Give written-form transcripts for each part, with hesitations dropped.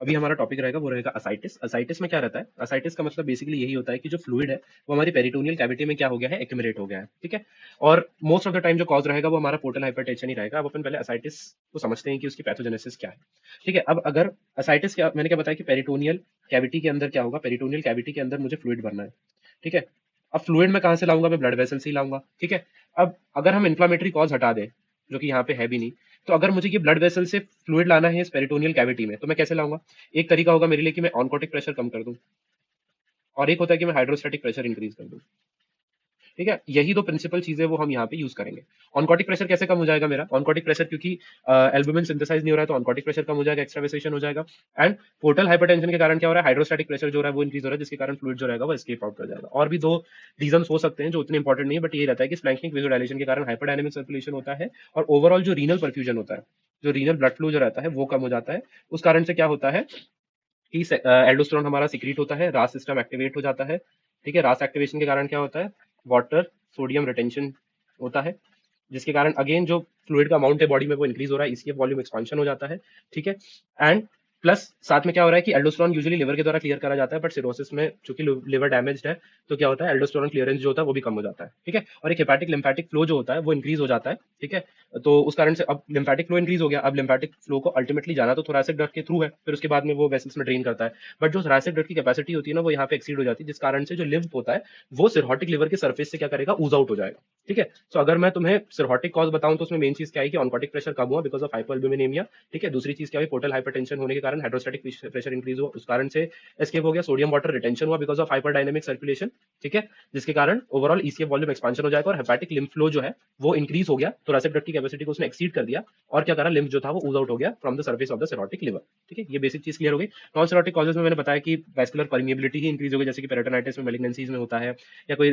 अभी हमारा टॉपिक रहेगा वो रहेगा असाइटिस। असाइटिस में क्या रहता है? असाइटिस का मतलब बेसिकली यही होता है कि जो फ्लूइड है वो हमारी पेरिटोनियल कैविटी में क्या हो गया है, एक्यूमुलेट हो गया है। ठीक है। और मोस्ट ऑफ द टाइम जो कॉज रहेगा वो हमारा पोर्टल हाइपरटेंशन ही रहेगा। अब अपन पहले असाइटिस को समझते हैं कि उसकी पैथोजेनेसिस क्या है। ठीक है। अब अगर असाइटिस क्या, मैंने क्या बताया कि पेरिटोनियल कैविटी के अंदर क्या होगा, पेरिटोनियल कैविटी के अंदर मुझे फ्लूइड भरना है। ठीक है। अब फ्लूइड में कहाँ से लाऊंगा? मैं ब्लड वेसल से ही लाऊंगा। ठीक है। अब अगर हम इन्फ्लामेटरी कॉज हटा दें, जो कि यहाँ पे है भी नहीं, तो अगर मुझे ये ब्लड वेसल से फ्लूइड लाना है इस पेरिटोनियल कैविटी में, तो मैं कैसे लाऊंगा? एक तरीका होगा मेरे लिए कि मैं ऑनकोटिक प्रेशर कम कर दूं, और एक होता है कि मैं हाइड्रोस्टैटिक प्रेशर इंक्रीज कर दूं। ठीक है। यही दो प्रिंसिपल चीजें वो हम यहाँ पे यूज करेंगे। ऑनकोटिक प्रेशर कैसे कम हो जाएगा मेरा? ऑनकोटिक प्रेशर क्योंकि एल्बुमिन सिंथेसाइज नहीं हो रहा है, तो ऑनकोटिक प्रेशर कम हो जाएगा, एक्स्ट्रावेसेशन हो जाएगा। एंड पोर्टल हाइपरटेंशन के कारण क्या हो रहा है? हाइड्रोस्टैटिक प्रेशर जो हो रहा है वो इंक्रीज हो रहा है, जिसके कारण फ्लूइड जो रहेगा वो एस्केप आउट कर जाएगा। और भी दो रीजन हो सकते हैं जो उतने इंपॉर्टेंट नहीं है, बट ये रहता है कि स्प्लैंकिंग वेसोडाइलेशन के कारण हाइपरडायनेमिक सर्कुलेशन होता है, और ओवरऑल जो रीनल परफ्यूजन होता है, जो रीनल ब्लड फ्लो जो रहता है वो कम हो जाता है। उस कारण से क्या होता है कि एल्डोस्टेरोन हमारा सिक्रीट होता है, रास सिस्टम एक्टिवेट हो जाता है। ठीक है। रास एक्टिवेशन के कारण क्या होता है? वाटर सोडियम रिटेंशन होता है, जिसके कारण अगेन जो फ्लूइड का अमाउंट है बॉडी में वो इंक्रीज हो रहा है, इसलिए वॉल्यूम एक्सपांशन हो जाता है। ठीक है। एंड प्लस साथ में क्या हो रहा है कि एल्डोस्टेरोन यूजुअली लिवर के द्वारा क्लियर करा जाता है, बट सिरोसिस में चूंकि लिवर डैमेज्ड है, तो क्या होता है? एल्डोस्टेरोन क्लियरेंस जो होता है वो भी कम हो जाता है। ठीक है। और एक हेपाटिक लिम्फेटिक फ्लो जो होता है वो इंक्रीज हो जाता है। ठीक है। तो उस कारण से अब लिम्फेटिक फ्लो इंक्रीज हो गया। अब लिम्फेटिक फ्लो को अल्टीमेटली जाना तो थोरैसिक डक्ट के थ्रू है, फिर उसके बाद में वो वेसल्स में ड्रेन करता है। बट जो थोरैसिक डक्ट की कैपेसिटी होती है ना, वो यहाँ पे एक्सीड हो जाती है, जिस कारण से जो लिम्फ होता है वो सिरहोटिक लिवर के सरफेस से क्या करेगा? ऊज आउट हो जाएगा। ठीक है। तो अगर मैं तुम्हें सिरहोटिक कॉज बताऊं तो उसमें मेन चीज क्या है कि ऑनकोटिक प्रेशर कम हुआ बिकॉज ऑफ हाइपोएल्बुमिनेमिया। ठीक है। दूसरी चीज क्या हुई? पोर्टल हाइपरटेंशन होने के कारण हाइड्रोस्टैटिक प्रेशर इंक्रीज हुआ, उस कारण से एस्केप हो गया। सोडियम वाटर रिटेंशन हुआ बिकॉज ऑफ हाइपरडायनेमिक सर्कुलेशन। ठीक है। जिसके कारण ओवरऑल ईसीएफ वॉल्यूम एक्सपांशन हो जाएगा, और हेपाटिक लिम्फ फ्लो जो है वो इंक्रीज हो गया, थोरैसिक डक्ट की कैपेसिटी को उसने एक्सीड कर दिया, और क्या करा? लिम्फ जो था वो ऊज आउट हो गया from the surface of the cirrhotic liver. ठीक है। ये बेसिक चीज क्लियर हो गई। नॉन सिरोटिक कॉजेज में मैंने बताया कि वैस्कुलर परमिएबिलिटी ही इंक्रीज हो गई, जैसे कि पेरिटोनाइटिस में, मेलिग्नेंसीज में होता है, या कोई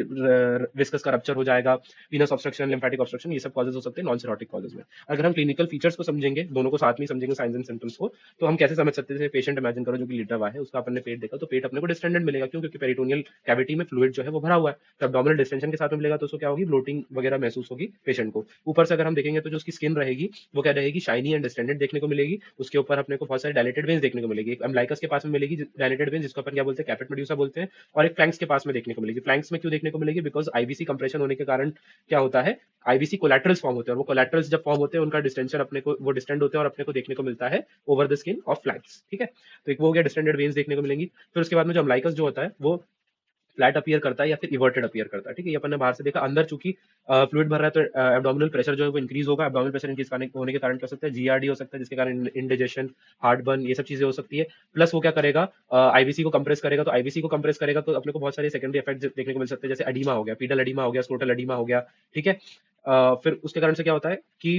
विस्कस का रप्चर हो जाएगा, वीनस ऑब्स्ट्रक्शन, लिम्फेटिक ऑब्स्ट्रक्शन, ये सब कॉजेज हो सकते हैं नॉन सिरोटिक कॉजेज में। अगर हम क्लिनिकल फीचर्स को समझेंगे, दोनों को साथ में समझेंगे, साइंस एंड सिम्टम्स को, तो हम कैसे समझ सकते हैं? पेशेंट इमेजिन करो जो कि लेटा हुआ है, उसका अपन ने पेट देखा, तो पेट अपने को डिस्टेंडेड मिलेगा। क्यों? क्योंकि पेरिटोनियल कैविटी में फ्लूइड जो है वो भरा हुआ है। तो एब्डोमिनल डिस्टेंशन के साथ में मिलेगा तो उसको क्या होगी? ब्लोटिंग वगैरह महसूस होगी पेशेंट को। ऊपर से अगर हम देखेंगे तो जो उसकी स्किन रहेगी वो क्या रहेगी? शाइनी एंड डिस्टेंडेड देखने को मिलेगी। उसके ऊपर अपने को बहुत सारी डायलेटेड वेन्स देखने को मिलेगी। अम्लाइकस के पास में मिलेगी डायलेटेड वेन्स, जिसको अपन क्या बोलते हैं? कैपेट मेड्यूसा बोलते हैं। और एक फ्लैंक्स के पास में देखने को मिलेगी। फ्लैंक्स में क्यों देखने को मिलेगी? बिकॉज आईबीसी कंप्रेशन होने के कारण क्या होता है? आईबीसी कोलैटरल्स फॉर्म होते हैं, और वो कोलैटरल्स जब फॉर्म होते हैं उनका डिस्टेंशन अपने को वो डिस्टेंड होते हैं, और अपने को देखने को मिलता है over the skin of flanks. ठीक है। तो एक वो हो गया, डिस्टेंडेड वेन्स देखने को मिलेंगी। फिर उसके बाद में जो अम्लाइकस जो होता है वो फ्लैट अपीयर करता है या फिर इवर्टेड अपीयर करता है। ठीक है। ये अपन ने बाहर से देखा। अंदर चूंकि फ्लूइड भर रहा है तो एब्डोमिनल प्रेशर जो है वो इंक्रीज होगा। एब्डोमिनल प्रेशर इंक्रीज होने के कारण क्या हो सकता है? जीआरडी हो सकता है, जिसके कारण इंडाइजेशन, हार्ट बर्न, ये सब चीजें हो सकती है। प्लस वो क्या करेगा? आईबीसी को कंप्रेस करेगा। तो आईबीसी को कंप्रेस करेगा तो अपने को बहुत सारे सेकेंडरी इफेक्ट देखने को मिल सकते हैं, जैसे एडीमा हो गया, पीडल एडीमा हो गया, स्क्रोटल एडीमा हो गया। ठीक है। फिर उसके कारण से क्या होता है कि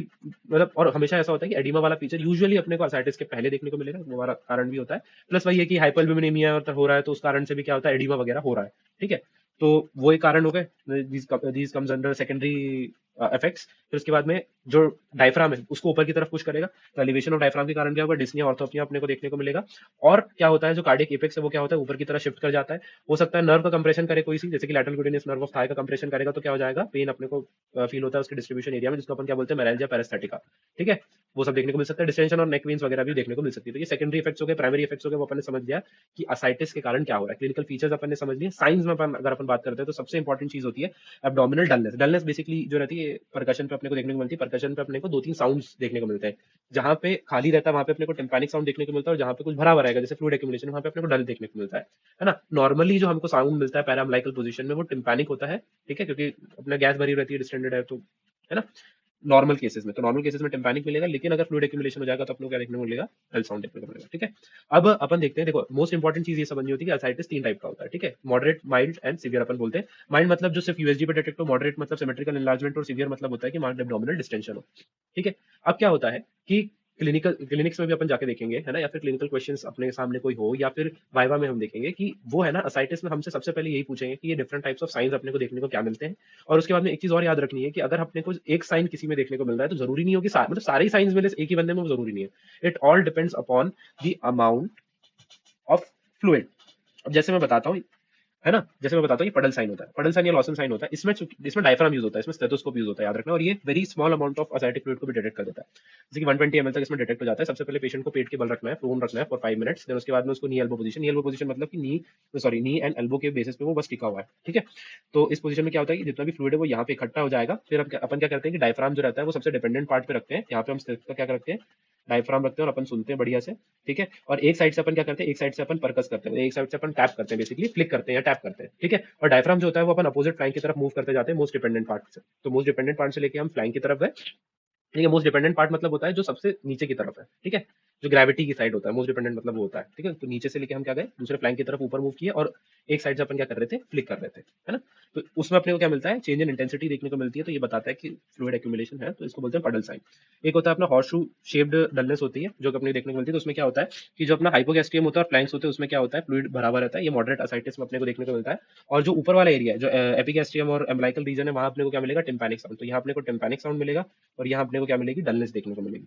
मतलब, और हमेशा ऐसा होता है कि एडीमा वाला फीचर यूजुअली अपने को असाइटिस के पहले देखने को मिलेगा, वो हमारा कारण भी होता है। प्लस वही है कि हाइपरएल्बुमिनेमिया हो रहा है, तो उस कारण से भी क्या होता है? एडीमा वगैरह हो रहा है। ठीक है। तो वो एक कारण हो गए, these comes under secondary effects. फिर उसके बाद में जो डायफ्राम है उसको ऊपर की तरफ पुश करेगा, तो एलिवेशन ऑफ डायफ्राम के कारण क्या होगा? डिस्निया, ऑर्थोपनिया अपने को देखने को मिलेगा। और क्या होता है? जो कार्डियक एपेक्स है वो क्या होता है? ऊपर की तरफ शिफ्ट कर जाता है। हो सकता है नर्व का कंप्रेशन करे कोई सी, जैसे कि लैटरल ग्लूटेनियस नर्व ऑफ थाई का कंप्रेशन करेगा, तो क्या हो जाएगा? पेन अपने को फील होता है उसके डिस्ट्रीब्यूशन एरिया में, जिसको अपन क्या बोलते हैं? मेराल्जिया पैरास्थेटिका। ठीक है। वो सब देखने को मिल सकता है। डिस्टेंशन और नेक वेन्स वगैरह भी देखने को मिल सकती है। तो ये सेकेंडरी इफेक्ट्स हो गए। प्राइमरी इफेक्ट्स हो गए, वो अपन ने समझ लिया कि असाइटिस के कारण क्या हो रहा है। क्लिनिकल फीचर्स अपन ने समझ लिए। साइंस में अगर अपन बात करते हैं तो सबसे इंपॉर्टेंट चीज होती है एब्डोमिनल डलनेस। डलनेस बेसिकली जो रहती है परकशन पे अपने को देखने को मिलती है। परकशन पे अपने को दो तीन साउंड्स देखने को मिलते हैं। जहां पे खाली रहता है वहां पे अपने को टिम्पैनिक साउंड देखने को मिलता है, और जहां पे कुछ भरा हुआ रहेगा जैसे फ्लूइड एक्यूमुलेशन, वहां पे अपने को डल देखने को मिलता है ना। नॉर्मली जो हमको साउंड मिलता है पैराम्लाइकल पोजीशन में वो टिम्पैनिक होता है। ठीक है। क्योंकि अपने गैस भरी रहती है, डिस्टेंडेड है, तो है ना। नॉर्मल केसेस में, तो नॉर्मल केसेस में टिम्पैनिक मिलेगा, लेकिन अगर फ्लूइड एक्यूमुलेशन हो जाएगा तो अपने को क्या देखने को मिलेगा? डल साउंड देखने को मिलेगा। ठीक है। अब अपन देखते हैं, देखो मोस्ट इंपॉर्टेंट चीज ये समझनी होती है कि असाइटिस तीन टाइप का होता है। ठीक है। मॉडरेट, माइल्ड एंड सीवियर अपन बोलते हैं। माइल्ड मतलब जो सिर्फ यूएसजी पे डिटेक्ट हो, मॉडरेट मतलब सिमेट्रिकल एनलार्जमेंट, और सीवियर मतलब होता है कि मार्क्ड एब्डोमिनल डिस्टेंशन हो। ठीक है। अब क्या होता है कि क्लिनिक्स में भी अपन जाके देखेंगे, है ना, या फिर क्लिनिकल क्वेश्चंस अपने सामने कोई हो, या फिर वाइवा में हम देखेंगे कि वो है ना असाइटिस में हमसे सबसे पहले यही पूछेंगे कि ये डिफरेंट टाइप्स ऑफ साइंस अपने को देखने को क्या मिलते हैं। और उसके बाद में एक चीज और याद रखनी है कि अगर अपने को एक साइन किसी में देखने को मिल रहा है तो जरूरी नहीं हो कि मतलब सारे ही साइंस मिले एक ही बंदे में, वो जरूरी नहीं है। It all depends upon the amount of fluid. अब जैसे मैं बताता हूँ, है ना। जैसे मैं बताता हूँ, ये पडल साइन होता है, पडल साइन या लॉसन साइन होता है, इसमें डायफ्राम यूज होता है, इसमें स्टेथोस्कोप यूज होता है, याद रखना। और ये very small amount of ascitic fluid को भी डिटेक्ट कर देता है, जैसे कि 120 ml तक इसमें डिटेक्ट हो जाता है। सबसे पहले पेशेंट को पेट के बल रखना है, प्रोन रखना है फॉर 5 मिनट्स, देन उसके बाद में उसको नी एल्बो पोजीशन, नी एल्बो पोजीशन मतलब कि नी एंड एल्बो के बेसिस पे वो बस टिका हुआ है, ठीक है। तो इस पोजीशन में क्या होता है कि जितना भी फ्लूइड है वो यहाँ पे इकट्ठा हो जाएगा। फिर अपन क्या करते हैं कि डायफ्राम जो रहता है वो सबसे डिपेंडेंट पार्ट पे रखते हैं, यहाँ पे हम का क्या रखते हैं, डायफ्राम रखते हैं, और अपन सुनते हैं बढ़िया से, ठीक है। और एक साइड से अपन क्या करते हैं, एक साइड से अपन परकस करते हैं, एक साइड से अपन टैप करते हैं, बेसिकली फ्लिक करते हैं या टैप करते हैं, ठीक है। और डायफ्राम जो होता है वो अपन अपोजिट फ्लैंक की तरफ मूव करते जाते हैं मोस्ट डिपेंडेंट पार्ट से। तो मोस्ट डिपेंडेंट पार्ट से लेके हम फ्लैंक की तरफ गए, ठीक है। मोस्ट डिपेंडेंट पार्ट मतलब होता है जो सबसे नीचे की तरफ है, ठीक है, जो ग्रेविटी की साइड होता है, मोस्ट डिपेंडेंट मतलब वो होता है, ठीक है। तो नीचे से लेके हम क्या गए, दूसरे फ्लैंक की तरफ ऊपर मूव किए, और एक साइड से अपन क्या कर रहे थे, फ्लिक कर रहे थे, है ना। तो उसमें अपने को क्या मिलता है, चेंज इन इंटेंसिटी देखने को मिलती है। तो ये बताता है कि फ्लूइड एक्यूमुलेशन है, तो इसको बोलते हैं पडल साइन। एक होता है अपना हॉर्स शू शेप्ड डलनेस होती है, जो कि अपने देखने को मिलती है। तो उसमें क्या होता है कि जो अपना हाइपोगैस्ट्रियम होता है और फ्लैंक्स होते हैं, उसमें क्या होता है, फ्लूइड भरा हुआ रहता है। ये मॉडरेट असाइटिस में अपने को देखने को मिलता है। और जो ऊपर वाला एरिया है, जो एपिगैस्ट्रियम और एम्ब्लाइकल रीजन है, वहां अपने को क्या मिलेगा, टिम्पैनिक साउंड। तो यहाँ अपने को टिम्पैनिक साउंड मिलेगा, और यहाँ अपने को क्या मिलेगी, डलनेस देखने को मिलेगी,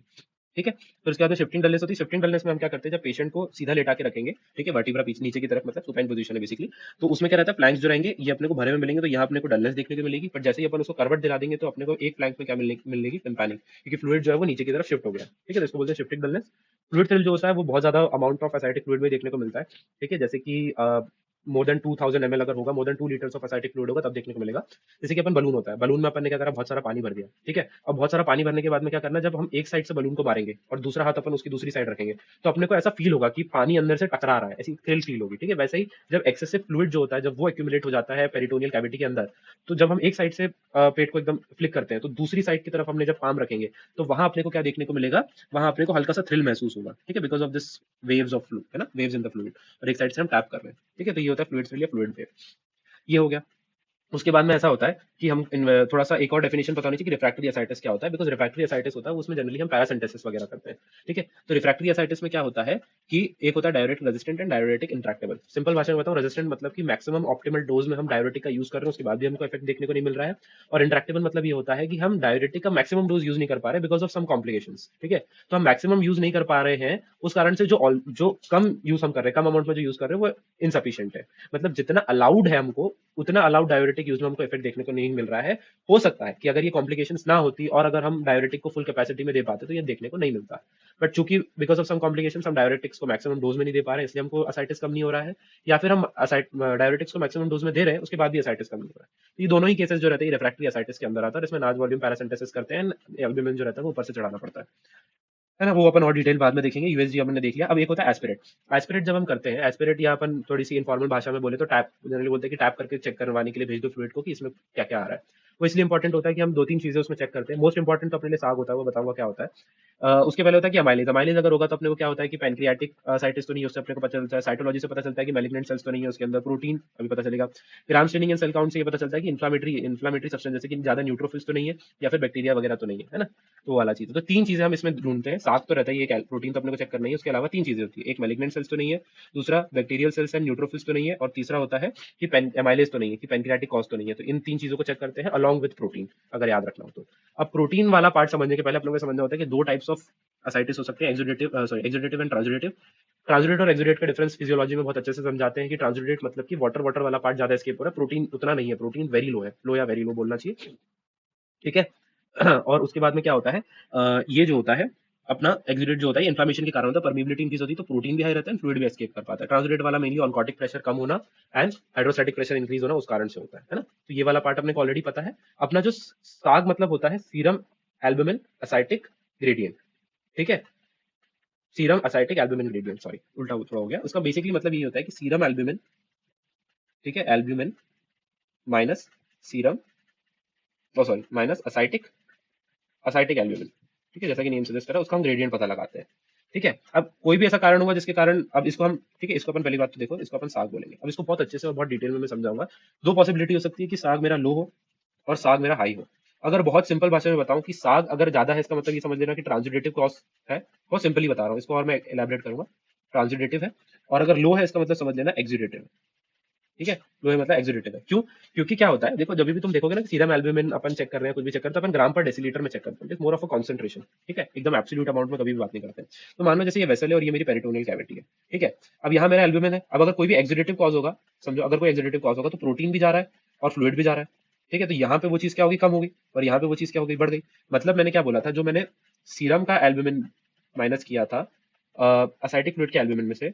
ठीक है। फिर उसके बाद में शिफ्टिंग डलनेस होती है। शिफ्टिंग डलनेस में हम क्या करते हैं, जब पेशेंट को सीधा लेटा के रखेंगे, ठीक है, वर्टिब्रा पीछे नीचे की तरफ, मतलब सुपाइन पोजीशन है बेसिकली। तो उसमें क्या रहता है, फ्लैंक्स जो रहेंगे ये अपने को भरे में मिलेंगे, तो यहाँ अपने को डलनेस देखने को मिलेगी। पर जैसे ही अपन उसको करवट दिला देंगे, तो अपने को एक फ्लैंक में क्या मिलेगी, टिम्पैनिक, क्योंकि फ्लूइड जो है वो नीचे की तरफ शिफ्ट हो गया, ठीक है। तो इसको बोलते हैं शिफ्टिंग डलनेस। फ्लूइड थ्रिल जो होता है वो बहुत ज्यादा अमाउंट ऑफ एसाइटिक फ्लूइड में देखने को मिलता है, ठीक है। जैसे कि मोर देन 2000 ml अगर होगा, more than 2 litres of Asiatic fluid होगा, तब देखने को मिलेगा। जैसे कि अपन बलून होता है, बलून में अपन ने क्या करा, बहुत सारा पानी भर दिया, ठीक है। अब बहुत सारा पानी भरने के बाद में क्या करना है, जब हम एक साइड से बलून को मारेंगे और दूसरा हाथ अपन उसकी दूसरी साइड रखेंगे, तो अपने को ऐसा फील होगा कि पानी अंदर से टकरा रहा है, ऐसी थ्रिल फील होगी, ठीक है। वैसे ही जब एक्सेसिव फ्लूइड जो होता है, जब वो एक्यूमुलेट हो जाता है पेरिटोनियल कैविटी के अंदर, तो जब हम एक साइड से पेट को एकदम फ्लिक करते हैं, तो दूसरी साइड की तरफ हमने जब पाम रखेंगे, तो वहां अपने को क्या देखने को मिलेगा, वहां अपने को हल्का सा थ्रिल महसूस होगा, ठीक है, because of this waves of fluid, है ना, वेव्स इन द फ्लूइड। और एक साइड से हम टैप कर रहे हैं, ठीक है। तो ये होता है फ्लूइड थ्रिल या फ्लूइड वेव, ये हो गया। उसके बाद में ऐसा होता है कि हम थोड़ा सा एक और डेफिनेशन पता होनी चाहिए कि रिफ्रैक्टरी एसाइटिस क्या होता है, बिकॉज रिफ्रैक्टरी एसाइटिस होता है उसमें जनरली हम पैरासिंथेसिस वगैरह करते हैं, ठीक है। तो रिफ्रैक्टरी एसाइटिस में क्या होता है कि एक होता है diuretic resistant and diuretic intractable. Simple भाषा में बताऊं, रेजिस्टेंट मतलब कि मैक्सिमम ऑप्टिमल डोज में हम डायरेटिक का यूज कर रहे हैं, उसके बाद भी हमको इफेक्ट देखने को नहीं मिल रहा है। और इंट्रैक्टेबल मतलब ये होता है कि हम डायरेटिक का मैक्सिमम डोज यूज नहीं कर पा रहे बिकॉज ऑफ सम कॉम्प्लिकेशंस, ठीक है। तो हम मैक्सिमम यूज नहीं कर पा रहे हैं, उस कारण से जो कम यूज हम कर रहे हैं, कम अमाउंट में जो यूज कर रहे हैं, वो इनसफिशियंट है। मतलब जितना अलाउड है हमको, उतना अलाउड डायरेटिक यूज में हमको इफेक्ट देखने को नहीं मिल रहा है। हो सकता है कि अगर ये कॉम्प्लिकेशंस ना होती और अगर हम डायरेटिक को फुल कैपेसिटी में दे पाते, तो ये देखने को नहीं मिलता। बट चूंकि बिकॉज ऑफ सम कॉम्प्लिकेशंस हम डायरेटिक्स को मैक्सिमम डोज में नहीं दे पा रहे हैं, इसलिए हमको असाइटिस कम नहीं हो रहा है। या फिर हम डायरेटिक्स को मैक्सिमम डोज में दे रहे हैं, उसके बाद भी असाइटिस कम नहीं हो रहा है। तो ये दोनों ही केसेस जो रहते हैं रिफ्रैक्टरी असाइटिस के अंदर आता है, इसमें लार्ज वॉल्यूम पैरासिंथेसिस करते हैं, एल्ब्यूमिन जो रहता है वो ऊपर से चढ़ाना पड़ता है ना। वो अपन और डिटेल बाद में देखेंगे। यूएसजी हमने देख लिया। अब एक होता है एस्पिरेट। एस्पिरेट जब हम करते हैं, एस्पिरेट या अपन थोड़ी सी इनफॉर्मल भाषा में बोले तो टैप, जनरली बोलते हैं कि टैप करके चेक करवाने के लिए भेज दो फ्लूइड को कि इसमें क्या क्या आ रहा है। वो इसलिए इंपॉर्टेंट होता है कि हम दो तीन चीजें उसमें चेक करते हैं। मोस्ट इंपॉर्टेंट तो अपने लिए साग होता है, वो बताऊंगा क्या होता है। उसके पहले होता है कि अमाइलेज। अमाइलेज अगर होगा तो अपने को क्या होता है कि पैनक्रियाटिक साइटिस तो नहीं है, उससे अपने को पता चलता है। साइटोलॉजी से पता चलता है कि मैलिग्नेंट सेल्स तो नहीं है उसके अंदर। प्रोटीन अभी पता चलेगा। Gram staining and cell count से ये पता चलता है कि इन्फ्लामेटरी सब्सटेंस, जैसे कि ज्यादा न्यूट्रोफिल्स तो नहीं है, या फिर बैक्टीरिया वगैरह तो नहीं है, है ना। तो वो वाला चीज है। तो तीन चीजें हम इसमें ढूंढते हैं। साग तो रहता है, ये प्रोटीन तो अपने को चेक करना ही है, उसके अलावा तीन चीजें होती है। एक मैलिग्नेंट सेल्स तो नहीं है, दूसरा बैक्टीरियल सेल्स एंड न्यूट्रोफिल्स तो नहीं है, और तीसरा होता है कि एमाइलेज तो नहीं है, कि पैनक्रियाटिक कॉज तो नहीं है। तो इन तीन चीजों को चेक करते हैं अलॉन्ग विद प्रोटीन, अगर याद रखना हो तो। अब प्रोटीन वाला पार्ट समझने के पहले अपने को समझना होता है कि दो टाइप्स ऑफ असाइटिस हो सकते हैं, एक्सुडेटिव एंड ट्रांसुडेटिव। ट्रांसुडेट और एक्सुडेट का डिफरेंस फिजियोलॉजी में बहुत अच्छे से समझाते हैं कि ट्रांसुडेट मतलब कि वाटर वाटर वाला पार्ट ज्यादा एस्केप हो रहा है, प्रोटीन उतना नहीं है, प्रोटीन वेरी लो है, लो या वेरी लो बोलना चाहिए, ठीक है। और उसके बाद में क्या होता है, ये जो होता है अपना एक्सुडेट जो होता है, इन्फ्लेमेशन के कारण होता है, परमिबिलिटी इंक्रीज होती है, तो प्रोटीन भी हाई रहता है, फ्लूइड भी एस्केप कर पाता है। ट्रांसुडेट वाला मेनली ऑनकोटिक प्रेशर कम होना एंड हाइड्रोस्टैटिक प्रेशर इंक्रीज होना, उस कारण से होता है ना। तो ये वाला पार्ट अपने को ऑलरेडी पता है। अपना जो साग मतलब होता है सीरम एल्बुमिन असाइटिक ग्रेडियंट, ठीक है। सीरम असाइटिक एल्बुमिन ग्रेडियंट, सॉरी उल्टा थोड़ा हो गया। उसका बेसिकली मतलब ये होता है कि सीरम एल्बुमिन, ठीक है, albumin minus serum, sorry minus ascitic ascitic albumin, ठीक है, जैसा कि नेम सजेस्ट कर रहा है, उसका हम ग्रेडियंट पता लगाते हैं, ठीक है। अब कोई भी ऐसा कारण होगा जिसके कारण, अब इसको हम, ठीक है, इसको अपन पहली बात तो देखो, इसको अपन साग बोलेंगे। अब इसको बहुत अच्छे से और बहुत डिटेल में मैं समझाऊंगा। दो पॉसिबिलिटी हो सकती है कि साग मेरा लो हो और साग मेरा हाई हो। अगर बहुत सिंपल भाषा में बताऊं कि साग अगर ज्यादा है, इसका मतलब ये समझ लेना कि ट्रांजिटिव कॉज है। बहुत सिंपली बता रहा हूँ इसको, और मैं एलैबोरेट करूंगा। ट्रांजिटिव है। और अगर लो है, इसका मतलब समझ लेना एक्सिडेटिव है, ठीक है। लोहे मतलब एक्सोडेटिव है। क्यों? क्योंकि क्या होता है, देखो जब भी तुम देखोगे ना सीरम एल्ब्यूमिन अपन चेक कर रहे हैं, कुछ भी चेक करते हैं, तो अपन ग्राम पर डेसीलीटर में चेक करते हैं, मोर ऑफ अ कॉन्सेंट्रेशन, ठीक है, एकदम एब्सोल्यूट अमाउंट में कभी भी बात नहीं करते हैं। तो मान लो जैसे ये वेसल है और ये मेरी पेरिटोनियल कैविटी है, ठीक है। अब यहाँ मेरा एल्ब्यूमिन है। अब अगर कोई भी एक्सीडेटिव कॉज होगा, समझो अगर कोई एक्सीडेटिव कॉज होगा तो प्रोटीन भी जा रहा है और फ्लूइड भी जा रहा है। ठीक है, तो यहाँ पे वो चीज क्या होगी, कम होगी, और यहाँ पे वो चीज क्या होगी, बढ़ गई। मतलब मैंने क्या बोला था, जो मैंने सीरम का एल्ब्यूमिन माइनस किया था असाइटिक फ्लूइड के एल्ब्यूमिन में से,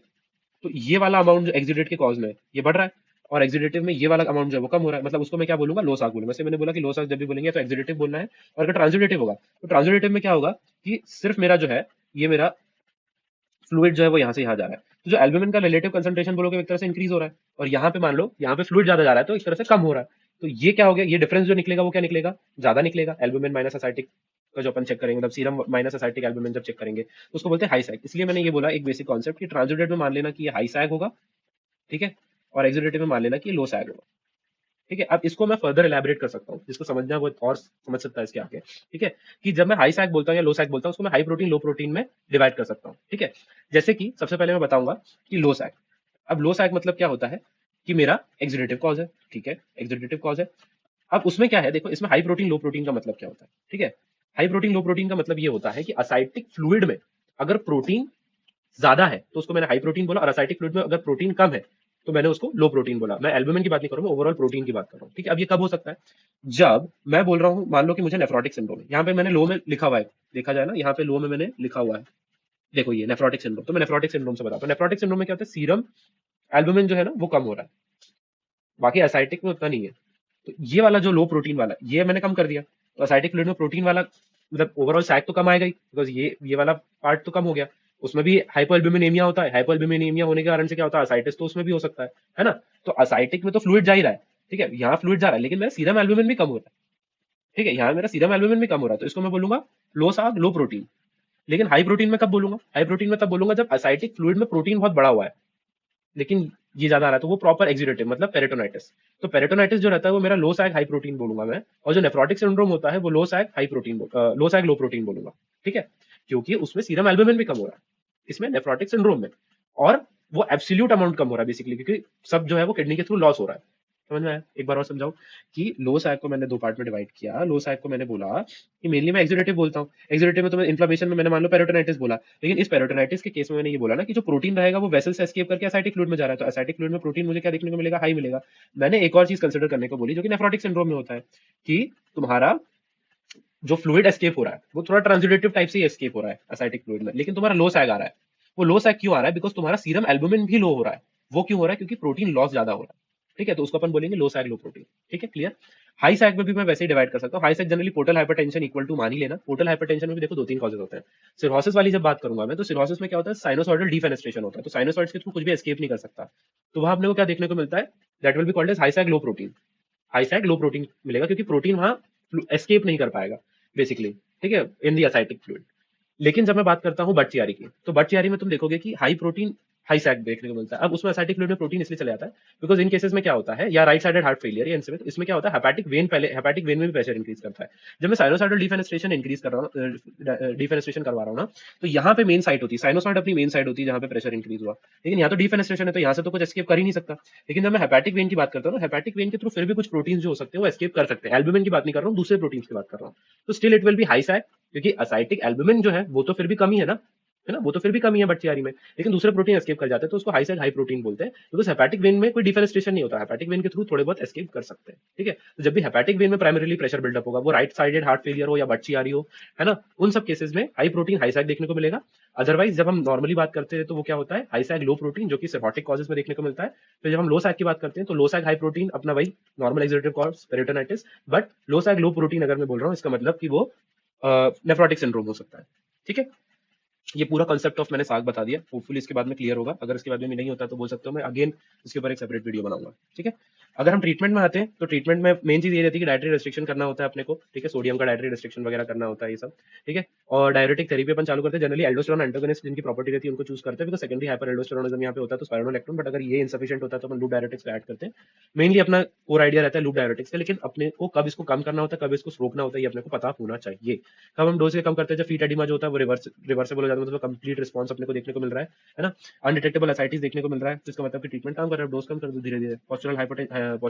तो ये वाला अमाउंट जो एक्सीडेट के कॉज में है, ये बढ़ रहा है, और एक्सीडेटिव में ये वाला अमाउंट जो है वो कम हो रहा है। मतलब उसको मैं क्या बोलूंगा, लो साग बोलूंगा। वैसे मैंने बोला कि लो साग जब भी बोलेंगे तो एक्सीडेटिव बोलना है, और अगर ट्रांजिटिव होगा तो ट्रांजिटिव में क्या होगा कि सिर्फ मेरा जो है, ये मेरा फ्लूइड जो है वो यहाँ से यहाँ जा रहा है। तो जो एल्ब्यूमिन का रिलेटिव कंसंट्रेशन बोलोगे एक तरह से इंक्रीज हो रहा है, और यहाँ पे मान लो यहाँ पे फ्लूइड ज्यादा जा रहा है तो एक तरह से कम हो रहा है। तो ये क्या हो गया, ये डिफरेंस जो निकलेगा वो क्या निकलेगा, ज्यादा निकलेगा। एल्ब्यूमिन माइनस एसाइटिक का जो अपन चेक करेंगे, मतलब सीरम माइनस एसाइटिक एल्ब्यूमिन जब चेक करेंगे तो उसको बोलते हैं हाई सैग। इसलिए मैंने ये बोला एक बेसिक कॉन्सेप्ट कि ट्रांजिटेड में मान लेना कि ये हाई सैग होगा, ठीक है, और एक्सोडेटिव में मान लेना कि ये लो सैग होगा। ठीक है, अब इसको मैं फर्दर एलैबोरेट कर सकता हूँ, जिसको समझना है वो और समझ सकता है इसके आगे। ठीक है, कि जब मैं हाई सैग बोलता हूँ या लो सैग बोलता हूँ, उसको मैं हाई प्रोटीन लो प्रोटीन में डिवाइड कर सकता हूँ। ठीक है, जैसे कि सबसे पहले मैं बताऊंगा कि लो सैग। अब लो सैग मतलब क्या होता है कि मेरा एक्सोडेटिव कॉज है। ठीक है, एक्सोडेटिव कॉज है। अब उसमें क्या है, देखो इसमें हाई प्रोटीन लो प्रोटीन का मतलब क्या होता है। ठीक है, हाई प्रोटीन लो प्रोटीन का मतलब ये होता है कि असाइटिक फ्लूइड में अगर प्रोटीन ज्यादा है तो उसको मैंने हाई प्रोटीन बोला, और असाइटिक फ्लूइड में अगर प्रोटीन कम है तो मैंने उसको लो प्रोटीन बोला। मैं एल्ब्यूमिन की बात नहीं कर रहा हूँ, ओवरऑल प्रोटीन की बात कर रहा हूँ। ठीक है, अब ये कब हो सकता है, जब मैं बोल रहा हूँ, मान लो कि मुझे नेफ्रोटिक सिंड्रोम है, यहाँ पे मैंने लो में लिखा हुआ है, देखा जाए ना, यहाँ पे लो में मैंने लिखा हुआ है, देखो ये नेफ्रोटिक सिंड्रोम। तो मैं नेफ्रोटिक सिंड्रोम से बताता हूँ। नेफ्रोटिक सिंड्रोम में क्या होता है, सीरम एल्ब्यूमिन जो है ना वो कम हो रहा है, बाकी एसाइटिक में उतना नहीं है। तो ये वाला जो लो प्रोटीन वाला, ये मैंने कम कर दिया, तो एसाइटिक फ्लूइड में प्रोटीन वाला मतलब ओवरऑल सैग तो कम आएगा ही, बिकॉज ये वाला पार्ट तो कम हो गया। उसमें भी हाइपोएल्ब्यूमिनेमिया होता है, हाइपोएल्ब्यूमिनेमिया होने के कारण से क्या होता है, असाइटिस तो उसमें भी हो सकता है ना। तो असाइटिक में तो फ्लूइड जा ही रहा है, ठीक है, यहाँ फ्लूइड जा रहा है, लेकिन मेरा सीरम एल्ब्यूमिन भी कम हो रहा है। ठीक है, यहाँ मेरा सीरम एल्ब्यूमिन भी कम हो रहा है, तो इसको मैं बोलूंगा लो साग लो प्रोटीन। लेकिन हाई प्रोटीन में कब बोलूंगा, हाई प्रोटीन में तब बोलूंगा जब असाइटिक फ्लूइड में प्रोटीन बहुत बड़ा हुआ है, लेकिन ये ज्यादा आ रहा है, तो वो प्रॉपर एक्सिडेटिव मतलब पेरिटोनाइटिस। तो पेरिटोनाइटिस जो रहता है वो मेरा लो सैग हाई प्रोटीन बोलूंगा मैं, और जो नेफ्रोटिक सिंड्रोम होता है वो लो सैग हाई प्रोटीन लो सैग लो प्रोटीन बोलूंगा। ठीक है, क्योंकि उसमें सीरम एल्ब्यूमिन भी कम हो रहा है, इसमें नेफ्रोटिक सिंड्रोम में, और वो एब्सोल्यूट अमाउंट कम हो रहा है बेसिकली, क्योंकि सब जो है वो किडनी के थ्रू लॉस हो रहा है। समझ में आया, एक बार और समझाऊं कि लो सैग को मैंने दो पार्ट में डिवाइड किया। लो सैग को मैंने बोला कि मेनली मैं एक्सोडेटिव बोलता हूँ, एक्सोडेटिव में तो मैं इन्फ्लेमेशन में मैंने मान लो पेरिटोनाइटिस बोला, लेकिन इस पेरिटोनाइटिस के केस में मैंने ये बोला ना कि जो प्रोटीन रहेगा वो वेसल से एस्केप करके एसाइटिक फ्लूइड में जा रहा है, तो एसाइटिक फ्लूइड में प्रोटीन मुझे क्या देखने को मिलेगा, हाई मिलेगा। मैंने एक और चीज कंसिडर करने को बोली जो कि नेफ्रोटिक सिंड्रोम में होता है, कि तुम्हारा जो फ्लूइड एस्केप हो रहा है वो थोड़ा ट्रांजिटिव टाइप से एस्केप हो रहा है एसाइटिक फ्लूइड में, लेकिन तुम्हारा लो सैग आ रहा है। वो लो सैग क्यों आ रहा है, बिकॉज तुम्हारा सीरम एल्बुमिन भी लो हो रहा है। वो क्यों हो रहा है, क्योंकि प्रोटीन लॉस ज्यादा हो रहा है। ठीक है, तो उसको अपन बोलेंगे लो सैग लो प्रोटीन। ठीक है, क्लियर। हाई सैग में भी मैं वैसे ही डिवाइड कर सकता हूँ। High SAAG generally portal hypertension equal to मान ही लेना। पोर्टल हाइपरटेंशन में भी देखो दो तीन कॉजेज होते हैं। सिरोसिस वाली जब बात करूंगा मैं, तो सिरोसिस में क्या होता है, साइनोसॉइडल डिफेनेस्ट्रेशन होता है, तो साइनोसॉइड्स के थ्रू कुछ भी एस्केप नहीं कर सकता। तो वहां अपने को क्या देखने को मिलता है, that will be called as high SAAG low protein. High SAAG low protein मिलेगा, क्योंकि प्रोटीन वहां एस्केप नहीं कर पाएगा बेसिकली। ठीक है, इन दी एसाइटिक फ्लूइड। लेकिन जब मैं बात करता हूँ बट चियारी की, तो बट चियारी में तुम देखोगे कि हाई प्रोटीन हाई सैग देखने को मिलता है। अब उसमें एसाइटिक फ्लूइड में प्रोटीन इसलिए चला जाता है बिकॉज इन केसेस में क्या होता है, या राइट साइडेड हार्ट फेलियर, या इनसे में, तो इसमें क्या होता है, हेपेटिक वेन पहले, हेपेटिक वेन में भी प्रेशर इंक्रीज करता है। जब मैं साइनोसाइडल डिफेनेस्ट्रेशन इंक्रीज कर रहा हूँ, डिफेनेस्ट्रेशन करवा रहा हूँ ना, तो यहाँ पे मेन साइट होती है, साइनोसाइड अपनी मेन साइड होती है जहाँ पे प्रेशर इंक्रीज हुआ। लेकिन यहाँ तो डिफेनेस्ट्रेशन है, तो यहाँ से तो कुछ एस्केप कर ही नहीं सकता। लेकिन जब मैं हेपेटिक वेन की बात करता हूँ ना, हेपेटिक वेन के थ्रू फिर भी कुछ प्रोटीन जो हो सकते हैं वो एस्केप कर सकते हैं। एल्ब्यूमिन की बात नहीं कर रहा हूँ, दूसरे प्रोटीन की बात कर रहा हूँ। तो still it will be high SAAG, क्योंकि असाइटिक एल्ब्यूमिन जो है वो तो फिर भी कमी है ना, है ना, वो तो फिर भी कमी है बच्चियारी में, लेकिन दूसरे प्रोटीन एस्केप कर जाते हैं, तो उसको हाई सैग हाई प्रोटीन बोलते हैं। बिकॉज हेपेटिक वेन में कोई डिफेनेस्ट्रेशन नहीं होता, हेपेटिक वेन के थ्रू थोड़े बहुत एस्केप कर सकते हैं। ठीक है, तो जब भी हेपेटिक वेन में प्राइमरीली प्रेशर बिल्डअप होगा, वो राइट साइडेड हार्ट फेलियर हो या बच्चियारी हो, है ना, उन सब केसेस में हाई प्रोटीन हाई सैग देखने को मिलेगा। अदरवाइज जब हम नॉर्मली बात करते हैं तो वो क्या होता है, हाई सैग लो प्रोटीन, जो कि सिरोटिक कॉजेस में देखने को मिलता है। फिर जब हम लो सैग की बात करते हैं तो लो सैग हाई प्रोटीन अपना वही normal exudative cause peritonitis, but low SAAG low protein अगर मैं बोल रहा हूँ, इसका मतलब कि वो नेफ्रोटिक सिंड्रोम हो सकता है। ठीक है, ये पूरा कॉन्सेप्ट ऑफ मैंने साग बता दिया, होपफुली इसके बाद में क्लियर होगा। अगर इसके बाद में नहीं होता तो बोल सकते हो, मैं अगेन इसके ऊपर एक सेपरेट वीडियो बनाऊंगा। ठीक है, अगर हम ट्रीटमेंट में आते हैं तो ट्रीटमेंट में मेन चीज ये रहती है कि डायटरी रेस्ट्रिक्शन करना होता है अपने को। ठीक है, सोडियम का डायटरी रेस्ट्रिक्शन वगैरह करना होता है ये सब। ठीक है, और डायरेटिक थेरेपी अपन चालू करते हैं। जनरली एल्डोस्टेरोन एंटागोनिस्ट जिनकी प्रॉपर्टी रहती है उनको चूज करते हैं, बिकॉज सेकेंडरी हाइपर एल्डोस्टेरोनिज्म यहाँ पे होता है तो स्पाइरोनोलेक्टोन। बट अगर ये इनसफिशिएंट होता है तो अपन लूप डायरेटिक्स को ऐड करते हैं। मेनली अपना कोर आइडिया रहता है लूप डायरेटिक्स का, लेकिन अपने को कब इसको कम करना होता है, कब इसको रोकना होता है, ये अपने को पता होना चाहिए। कब हम डोज कम करते हैं, जब फीट एडिमा जो होता है वो रिवर्सेबल हो जाता है, मतलब कंप्लीट रिस्पॉन्स अपने को देखने को मिल रहा है ना। अनडिटेक्टेबल एसाइटिस देखने को मिल रहा है, तो इसका मतलब कि ट्रीटमेंट काम कर रहा है, डोज कम कर दो धीरे धीरे। पोस्चरल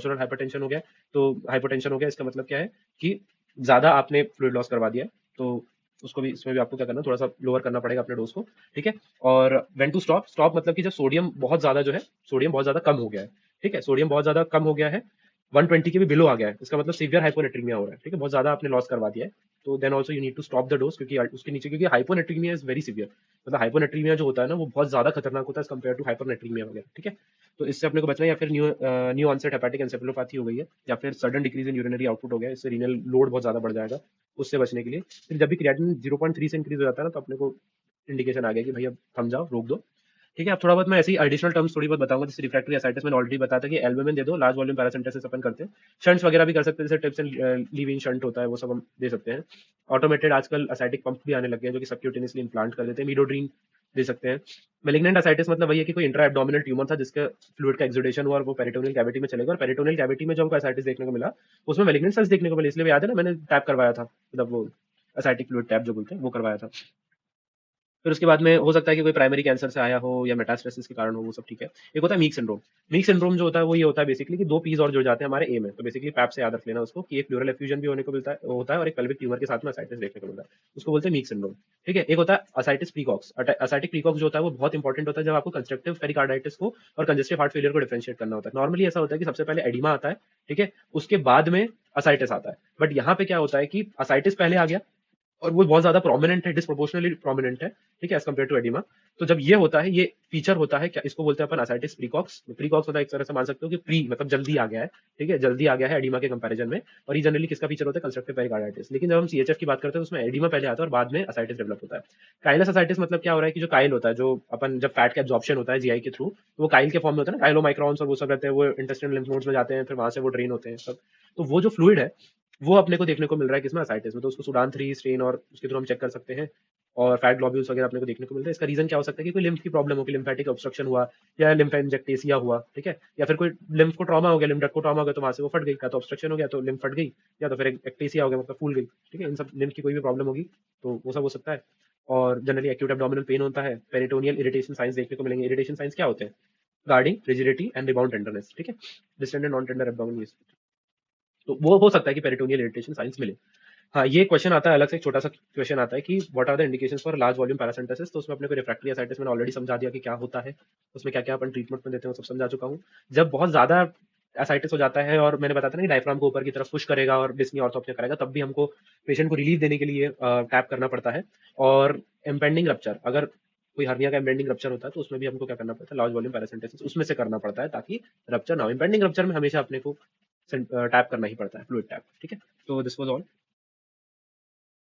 हाइपरटेंशन हो गया, तो हाइपरटेंशन हो गया, इसका मतलब क्या है कि ज्यादा आपने फ्लूइड लॉस करवा दिया है, तो उसको भी, इसमें भी आपको क्या करना है, थोड़ा सा लोअर करना पड़ेगा अपने डोज को, ठीक है। और व्हेन टू स्टॉप, स्टॉप मतलब कि जब सोडियम बहुत ज्यादा जो है, सोडियम बहुत ज्यादा कम हो गया है, ठीक है, सोडियम बहुत ज्यादा कम हो गया है, 120 के भी बिलो आ गया है, इसका मतलब सीवियर हाइपोनेट्रीमिया हो रहा है, ठीक है, बहुत ज्यादा आपने लॉस करवा दिया है। तो then also you need to stop the dose, क्योंकि उसके नीचे, क्योंकि हाइपोनेट्रीमिया इज वेरी सीवियर, मतलब हाइपोनेट्रीमिया जो होता है ना वो बहुत ज्यादा खतरनाक होता है कंपेयर टू हाइपरनेट्रीमिया वगैरह, ठीक है। तो इससे अपने को बचना है, या फिर न्यू ऑनसेट हेपेटिक एन्सेफेलोपैथी हो गई है, या फिर sudden decrease in urinary output हो गया है, इससे रीनल लोड बहुत ज्यादा बढ़ जाएगा। उससे बचने के लिए फिर जब भी क्रिएटिनिन 0.3 से इंक्रीज हो जाता है ना, तो अपने को इंडिकेशन आ गया कि भाई अब थम जाओ, रोक दो, ठीक है। अब थोड़ा बहुत मैं ऐसी एडिशनल टर्म्स थोड़ी बहुत बताऊंगा, जैसे रिफ्रैक्टरी एसाइटिस मैंने ऑलरेडी बताया था कि एल्बुमिन दे दो, लार्ज वॉल्यूम पैरासिम्पथेसिस अपन करते हैं, शंट्स वगैरह भी कर सकते हैं, जैसे टिप्स एंड लीविंग शंट होता है, वो सब हम दे सकते हैं। ऑटोमेटेड आजकल एसाइटिक पंप भी आने लगे हैं जो कि सबक्यूटेनियसली इम्प्लांट कर देते हैं, मीडोड्रीन दे सकते हैं। मेलिग्नेंट एसाइटिस मतलब वही है कि कोई इंट्रा एब्डोमिनल ट्यूमर था जिसका फ्लूइड का एक्सुडेशन हुआ और वो पेरिटोनियल कैविटी में चलेगा, और पेरिटोनियल कैविटी में जो हमको एसाइटिस देखने को मिला उसमें मेलिग्नेंट सेल्स देखने को मिले, इसलिए याद है ना मैंने टैप करवाया था, मतलब वो एसाइटिक फ्लूइड टैप जो बोलते हैं वो करवाया था। फिर उसके बाद में हो सकता है कि कोई प्राइमरी कैंसर से आया हो या मेटास्टेसिस के कारण हो, वो सब ठीक है। एक होता है मीक सिंड्रोम। मीक सिंड्रोम जो होता है वो ये होता है बेसिकली कि दो पीस और जुड़ जाते हैं हमारे ए में, तो बेसिकली पैप से याद रख लेना उसको कि एक प्लूरल एफ्यूजन भी होने को मिलता है, होता है, और एक पेल्विक ट्यूमर के साथ में असाइटिस देखने को मिलता है, उसको बोलते हैं मीक सिंड्रोम, ठीक है। एक होता है असाइटिस प्रीकॉक्स। असाइटिक प्रीकॉक्स जो होता है वो बहुत इंपॉर्टेंट होता है जब आपको कंस्ट्रक्टिव पेरिकार्डाइटिस को और कंजेस्टिव हार्ट फेलियर को डिफरेंशिएट करना होता है। नॉर्मली ऐसा होता है कि सबसे पहले एडिमा आता है, ठीक है, उसके बाद में असाइटिस आता है, बट यहाँ पे क्या होता है कि असाइटिस पहले आ गया और वो बहुत ज्यादा प्रोमिनेंट है, डिस्प्रोपोर्शनली प्रोमिनेंट है, ठीक है, एज कम्पेयर टू एडिमा। तो जब ये होता है, ये फीचर होता है, क्या इसको बोलते हैं अपन असाइटिस प्रीकॉक्स। प्रीकॉक्स होता है एक तरह से मान सकते हो कि प्री मतलब जल्दी आ गया है, ठीक है, जल्दी आ गया है एडिमा के कंपैरिजन में। और ये जनरली किसका फीचर होता है, कंस्ट्रक्टिव पेरिकार्डाइटिस। लेकिन जब हम सीएचएफ की बात करते हैं तो उसमें एडिमा पहले आता है और बाद में असाइटिस डेवलप होता है। काइलस असाइटिस मतलब क्या हो रहा है कि जो काइल होता है, जो अपन जब फैट का एब्जॉर्प्शन होता है जीआई के थ्रू, तो वो काइल के फॉर्म में होता है ना, काइलोमाइक्रॉन्स और वो सब रहते हैं, वो इंटेस्टाइनल लिम्फ नोड्स में जाते हैं, फिर वहां से वो ड्रेन होते हैं सब। तो वो जो फ्लूइड है वो अपने को देखने को मिल रहा है किसमें, असाइटिस में। तो उसको सूडान 3 स्ट्रेन और उसके थ्रू हम चेक कर सकते हैं, और फैट ग्लोब्यूल्स वगैरह अपने को देखने को मिलता है। इसका रीजन क्या हो सकता है कि कोई लिम्फ की प्रॉब्लम हो, कि लिम्फेटिक ऑब्स्ट्रक्शन हुआ, या लिम्फेंजेक्टेसिया हुआ, ठीक है, या फिर कोई लिम्फ को ट्रॉमा हो गया, लिम्फ डक्ट को ट्रॉमा हो गया तो वहां से वो फट गई, या तो ऑब्स्ट्रक्शन हो गया तो लिम्फ फट गई, या तो फिर एक्टेसिया हो गया मतलब फूल गई, ठीक है। इन सब लिम्फ की कोई भी प्रॉब्लम होगी तो वो सब हो सकता है। और जनरली एक्यूट एब्डोमिनल पेन होता है, पेरिटोनियल इरिटेशन साइंस देखने को मिलेंगे। इरिटेशन साइंस क्या होते हैं, guarding, rigidity and rebound tenderness, ठीक है, डिस्टेंडेड नॉन टेंडर एब्डोमिनल, तो वो हो सकता है कि पेरिटोनियल इरिटेशन साइंस मिले। हाँ, ये क्वेश्चन आता है अलग से, एक छोटा सा क्वेश्चन आता है कि what are the indications for large volume paracentesis. तो उसमें अपने को रिफ्रैक्टरी एसाइटिस मैंने ऑलरेडी समझा दिया कि क्या होता है, उसमें क्या क्या अपन ट्रीटमेंट में देते हैं वो सब समझा चुका हूँ। जब बहुत ज्यादा एसाइटिस हो जाता है और मैंने बताया था ना कि डायफ्राम को ऊपर की तरफ पुश करेगा और डिस्नी ऑर्थोप्निया करेगा, तब भी हमको पेशेंट को रिलीफ देने के लिए टैप करना पड़ता है। और इम्पेंडिंग रप्चर, अगर कोई हर्निया का इम्पेंडिंग रप्चर होता है तो उसमें भी हमको क्या करना पड़ता है, लार्ज वॉल्यूम पैरासिम्पथेसिस उसमें से करना पड़ता है, ताकि रप्चर ना हो। इम्पेंडिंग रप्चर में हमेशा अपने को टैप करना ही पड़ता है, फ्लूइड टैप, ठीक है। तो दिस वाज ऑल।